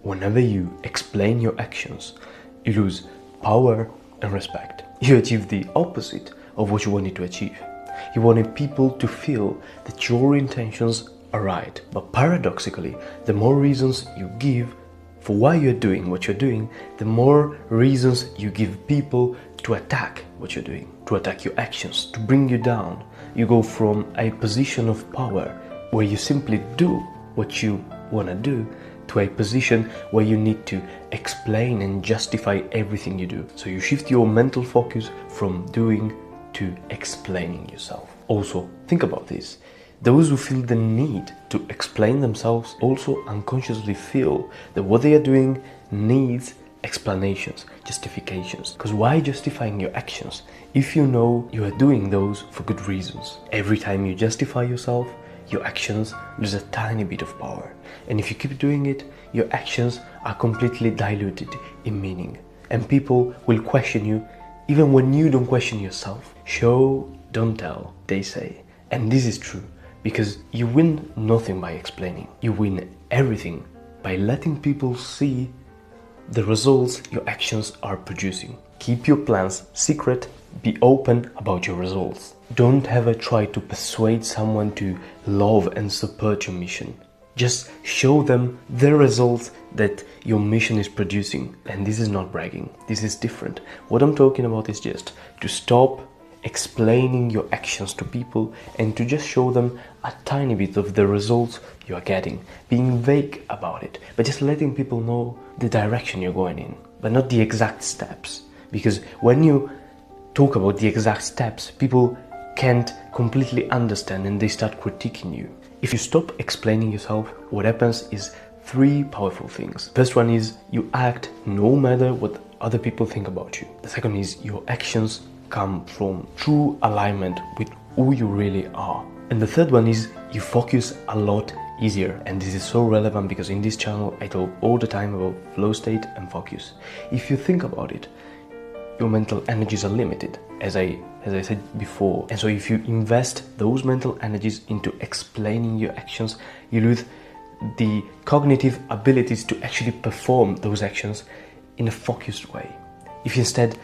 whenever you explain your actions, you lose power and respect. You achieve the opposite of what you wanted to achieve. You wanted people to feel that your intentions are right. But paradoxically, the more reasons you give for why you're doing what you're doing, the more reasons you give people to attack what you're doing, to attack your actions, to bring you down. You go from a position of power where you simply do what you want to do to a position where you need to explain and justify everything you do. So you shift your mental focus from doing to explaining yourself. Also, think about this. Those who feel the need to explain themselves also unconsciously feel that what they are doing needs explanations, justifications. Because why justifying your actions if you know you are doing those for good reasons? Every time you justify yourself, your actions lose a tiny bit of power. And if you keep doing it, your actions are completely diluted in meaning. And people will question you even when you don't question yourself. Show, don't tell, they say. And this is true because you win nothing by explaining. You win everything by letting people see the results your actions are producing. Keep your plans secret. Be open about your results. Don't ever try to persuade someone to love and support your mission. Just show them the results that your mission is producing. And this is not bragging. This is different. What I'm talking about is just to stop explaining your actions to people and to just show them a tiny bit of the results you are getting. Being vague about it, but just letting people know the direction you're going in, but not the exact steps. Because when you talk about the exact steps, people can't completely understand and they start critiquing you. If you stop explaining yourself, what happens is three powerful things. First one is you act no matter what other people think about you. The second is your actions come from true alignment with who you really are. And the third one is you focus a lot easier. And this is so relevant because in this channel I talk all the time about flow state and focus. If you think about it, your mental energies are limited, as I said before. And so if you invest those mental energies into explaining your actions, you lose the cognitive abilities to actually perform those actions in a focused way. If instead,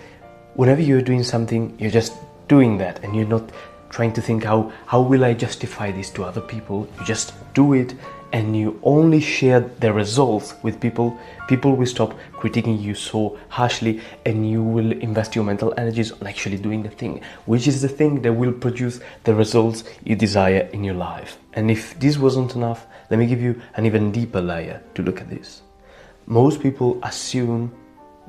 whenever you're doing something, you're just doing that and you're not trying to think how will I justify this to other people, you just do it and you only share the results with people, people will stop critiquing you so harshly and you will invest your mental energies on actually doing the thing, which is the thing that will produce the results you desire in your life. And if this wasn't enough, let me give you an even deeper layer to look at this. Most people assume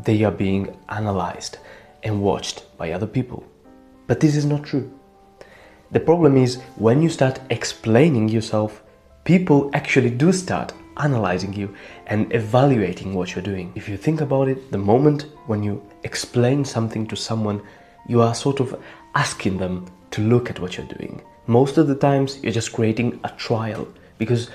they are being analyzed and watched by other people. But this is not true. The problem is when you start explaining yourself, people actually do start analyzing you and evaluating what you're doing. If you think about it, the moment when you explain something to someone, you are sort of asking them to look at what you're doing. Most of the times you're just creating a trial because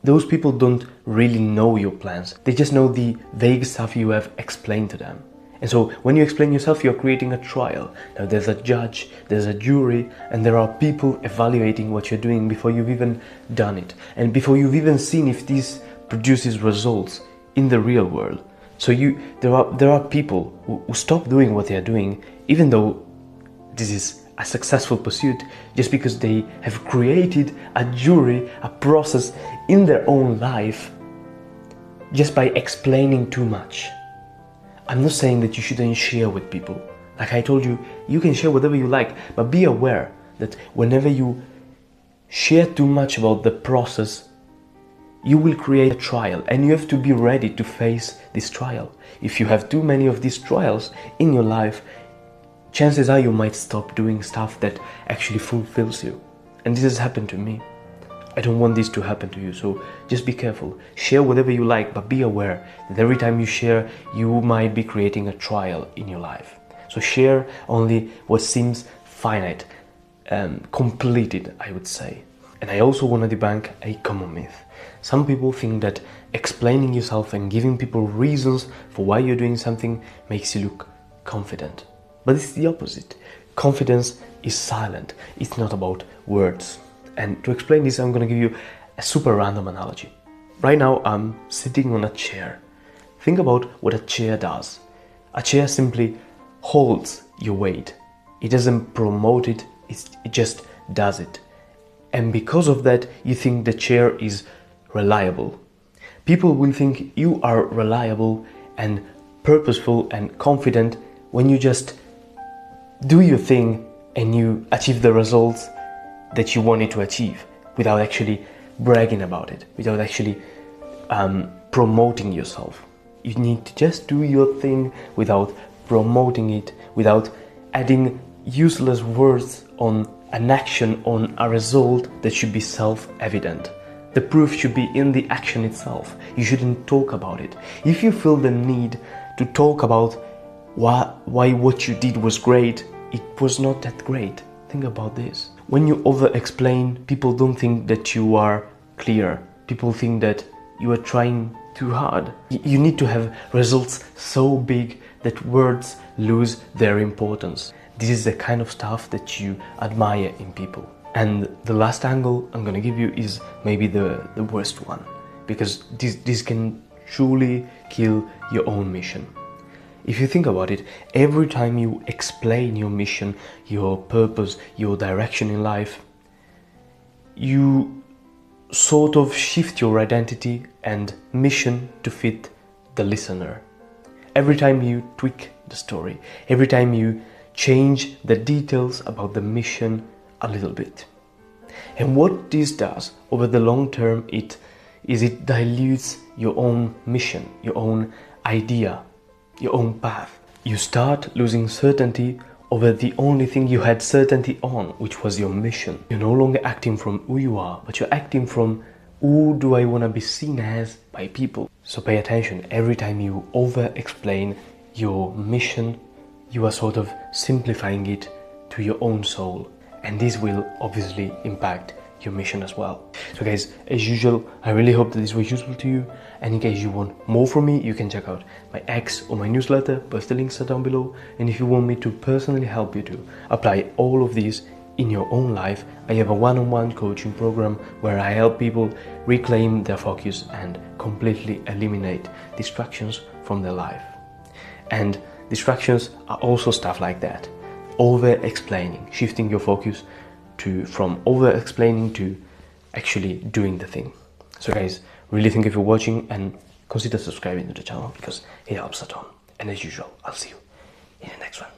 those people don't really know your plans. They just know the vague stuff you have explained to them. And so when you explain yourself, you're creating a trial. Now there's a judge, there's a jury, and there are people evaluating what you're doing before you've even done it. And before you've even seen if this produces results in the real world. So there are people who stop doing what they're doing, even though this is a successful pursuit, just because they have created a jury, a process in their own life, just by explaining too much. I'm not saying that you shouldn't share with people. Like I told you, you can share whatever you like, but be aware that whenever you share too much about the process, you will create a trial and you have to be ready to face this trial. If you have too many of these trials in your life, chances are you might stop doing stuff that actually fulfills you. And this has happened to me. I don't want this to happen to you, so just be careful. Share whatever you like, but be aware that every time you share, you might be creating a trial in your life. So share only what seems finite, completed, I would say. And I also want to debunk a common myth. Some people think that explaining yourself and giving people reasons for why you're doing something makes you look confident. But it's the opposite. Confidence is silent. It's not about words. And to explain this, I'm going to give you a super random analogy. Right now, I'm sitting on a chair Think about what a chair does. A chair simply holds your weight. It doesn't promote it, it just does it. And because of that, you think the chair is reliable. People will think you are reliable and purposeful and confident when you just do your thing and you achieve the results that you wanted to achieve without actually bragging about it, without actually promoting yourself. You need to just do your thing without promoting it, without adding useless words on an action, on a result that should be self-evident. The proof should be in the action itself. You shouldn't talk about it. If you feel the need to talk about why what you did was great, it was not that great. Think about this. When you over-explain, people don't think that you are clear. People think that you are trying too hard. You need to have results so big that words lose their importance. This is the kind of stuff that you admire in people. And the last angle I'm gonna give you is maybe the worst one, because this can truly kill your own mission. If you think about it, every time you explain your mission, your purpose, your direction in life, you sort of shift your identity and mission to fit the listener. Every time you tweak the story, every time you change the details about the mission a little bit. And what this does over the long term, it dilutes your own mission, your own idea, your own path. You start losing certainty over the only thing you had certainty on, which was your mission. You're no longer acting from who you are, but you're acting from who do I want to be seen as by people. So pay attention. Every time you over-explain your mission, you are sort of simplifying it to your own soul. And this will obviously impact your mission as well. So guys, as usual, I really hope that this was useful to you. And in case you want more from me, you can check out my X or my newsletter. Both the links are down below. And if you want me to personally help you to apply all of these in your own life, I have a one-on-one coaching program where I help people reclaim their focus and completely eliminate distractions from their life. And distractions are also stuff like that. Over-explaining, shifting your focus from over-explaining to actually doing the thing. So guys, really thank you for watching and consider subscribing to the channel because it helps a ton. And as usual, I'll see you in the next one.